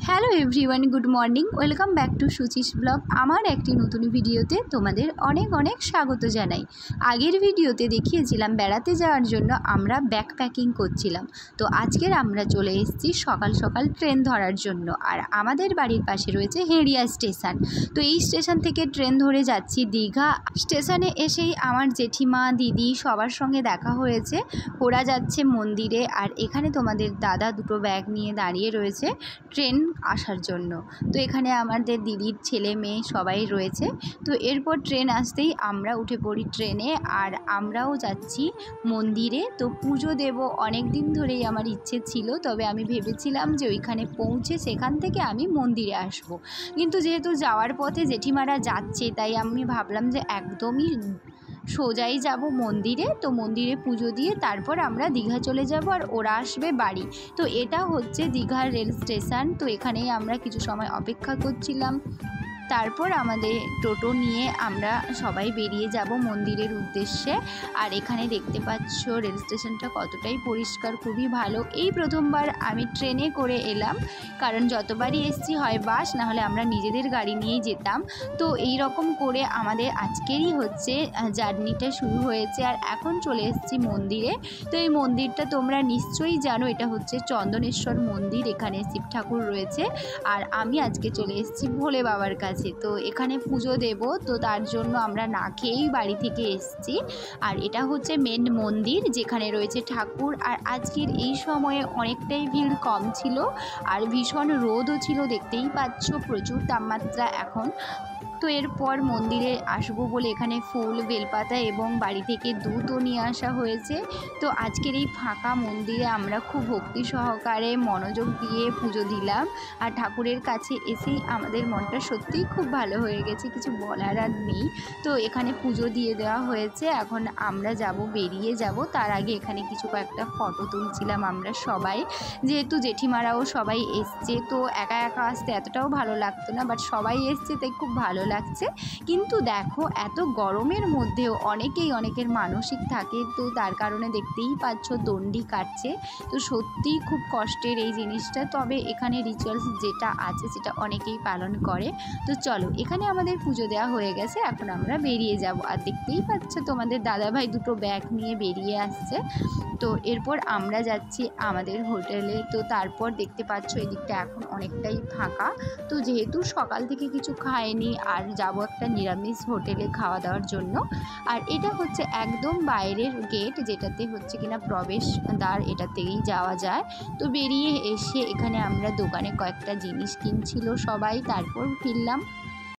Hello everyone, good morning. Welcome back to Suchi's blog. আমার একটি নতুন ভিডিওতে তোমাদের অনেক অনেক স্বাগত জানাই। আগের ভিডিওতে দেখিয়েছিলাম বেড়াতে যাওয়ার জন্য আমরা ব্যাকপ্যাকিং করছিলাম। তো আজকের আমরা চলে এসেছি সকাল সকাল ট্রেন ধরার জন্য। আর আমাদের বাড়ির পাশে রয়েছে হেঁড়িয়া স্টেশন। তো এই স্টেশন থেকে ট্রেন ধরে যাচ্ছি দীঘা। স্টেশনে এসেই আমার জেঠিমা, দিদি সবার সঙ্গে দেখা হয়েছে। ওরা যাচ্ছে মন্দিরে, আর এখানে তোমাদের দাদা দুটো ব্যাগ নিয়ে দাঁড়িয়ে রয়েছে ট্রেন আসার জন্য। তো এখানে আমাদের দিদির ছেলে মেয়ে সবাই রয়েছে। তো এরপর ট্রেন আসতেই আমরা উঠে পড়ি ট্রেনে, আর আমরাও যাচ্ছি মন্দিরে। তো পুজো দেব অনেক দিন ধরেই আমার ইচ্ছে ছিল, তবে আমি ভেবেছিলাম যে ওইখানে পৌঁছে সেখান থেকে আমি মন্দিরে আসব। কিন্তু যেহেতু যাওয়ার পথে জেঠিমারা যাচ্ছে, তাই আমি ভাবলাম যে একদমই সোজাই যাব মন্দিরে। তো মন্দিরে পুজো দিয়ে তারপর আমরা দীঘা চলে যাব, আর ওরা আসবে বাড়ি। তো এটা হচ্ছে দীঘার রেল স্টেশন। তো এখানেই আমরা কিছু সময় অপেক্ষা করছিলাম। তারপর আমাদের টোটো নিয়ে আমরা সবাই বেরিয়ে যাব মন্দিরের উদ্দেশ্যে। আর এখানে দেখতে পাচ্ছ রেল স্টেশনটা কতটাই পরিষ্কার, খুবই ভালো। এই প্রথমবার আমি ট্রেনে করে এলাম, কারণ যতবারই এসছি হয় বাস, না হলে আমরা নিজেদের গাড়ি নিয়েই যেতাম। তো এই রকম করে আমাদের আজকেরই হচ্ছে জার্নিটা শুরু হয়েছে। আর এখন চলে এসেছি মন্দিরে। তো এই মন্দিরটা তোমরা নিশ্চয়ই জানো, এটা হচ্ছে চন্দনেশ্বর মন্দির। এখানে শিব ঠাকুর রয়েছে, আর আমি আজকে চলে এসেছি ভোলে বাবার কাছে। তো এখানে পুজো দেব, তো তার জন্য আমরা না খেয়েই বাড়ি থেকে এসেছি। আর এটা হচ্ছে মেন মন্দির, যেখানে রয়েছে ঠাকুর। আর আজকের এই সময়ে অনেকটাই ভিড় কম ছিল, আর ভীষণ রোদও ছিল, দেখতেই পাচ্ছ প্রচুর তাপমাত্রা এখন। তো এরপর মন্দিরে আসবো বলে এখানে ফুল, বেলপাতা এবং বাড়ি থেকে দুধও নিয়ে আসা হয়েছে। তো আজকের এই ফাঁকা মন্দিরে আমরা খুব ভক্তি সহকারে মনোযোগ দিয়ে পুজো দিলাম। আর ঠাকুরের কাছে এসেই আমাদের মনটা সত্যিই খুব ভালো হয়ে গেছে, কিছু বলার আর নেই। তো এখানে পুজো দিয়ে দেওয়া হয়েছে, এখন আমরা বেরিয়ে যাব। তার আগে এখানে কিছু কয়েকটা ফটো তুলছিলাম আমরা সবাই, যেহেতু জেঠিমারাও সবাই এসছে। তো একা একা আসতে এতটাও ভালো লাগতো না, বাট সবাই এসছে তাই খুব ভালো লাগছে। কিন্তু দেখো, এত গরমের মধ্যেও অনেকের মানসিক থাকে, তো তার কারণে দেখতেই পাচ্ছ দণ্ডি কাটছে। তো সত্যিই খুব কষ্টের এই জিনিসটা, তবে এখানে রিচুয়ালস যেটা আছে সেটা অনেকেই পালন করে। তো চলো, এখানে আমাদের পুজো দেওয়া হয়ে গেছে, এখন আমরা বেরিয়ে যাব। আর দেখতেই পাচ্ছ তোমাদের দাদাভাই দুটো ব্যাগ নিয়ে বেরিয়ে আসছে। তো এরপর আমরা যাচ্ছি আমাদের হোটেলে। তো তারপর দেখতে পাচ্ছ এদিকটা এখন অনেকটাই ফাঁকা। তো যেহেতু সকাল থেকে কিছু খায়নি, আর যাব একটা নিরামিষ হোটেলে খাওয়া দাওয়ার জন্য। আর এটা হচ্ছে একদম বাইরের গেট, যেটাতে হচ্ছে কিনা প্রবেশদ্বার, এটা থেকেই যাওয়া যায়। তো বেরিয়ে এসে এখানে আমরা দোকানে কয়েকটা জিনিস কিনছিল সবাই, তারপর ফিরলাম।